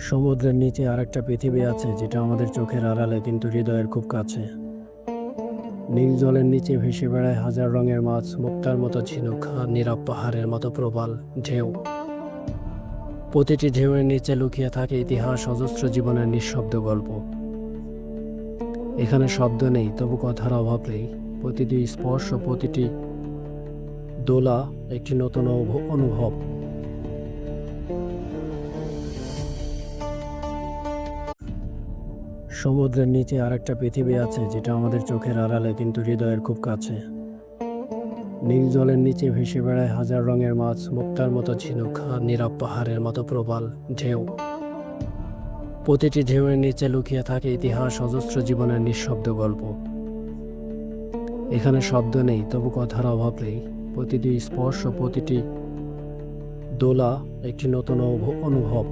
সমুদ্রের নিচে আরেকটা পৃথিবী আছে যেটা আমাদের চোখের আড়ালে কিন্তু হৃদয়ের খুব কাছে। নীল জলের নিচে ভেসে বেড়ায় হাজার রঙের মাছ, মুক্তার মতো ঝিনুক আর নীরব পাহাড়ের মতো প্রবাল ঢেউ। প্রতিটি ঢেউয়ের নিচে লুকিয়ে থাকে ইতিহাস, অজস্র জীবনের নিঃশব্দ গল্প। এখানে শব্দ নেই, তবু কথার অভাব নেই। প্রতিটি স্পর্শ, প্রতিটি দোলা একটি নতুন অনুভব। সমুদ্রের নিচে আরেকটা পৃথিবী আছে যেটা আমাদের চোখের আড়ালে কিন্তু হৃদয়ের খুব কাছে। নীল জলের নিচে ভেসে বেড়ায় হাজার রঙের মাছ, মুক্তার মতো ঝিনুক আর নীরব পাহাড়ের মতো প্রবাল ঢেউ। প্রতিটি ঢেউয়ের নিচে লুকিয়ে থাকে ইতিহাস, অজস্র জীবনের নিঃশব্দ গল্প। এখানে শব্দ নেই, তবু কথার অভাব নেই। প্রতিটি স্পর্শ, প্রতিটি দোলা একটি নতুন অনুভব।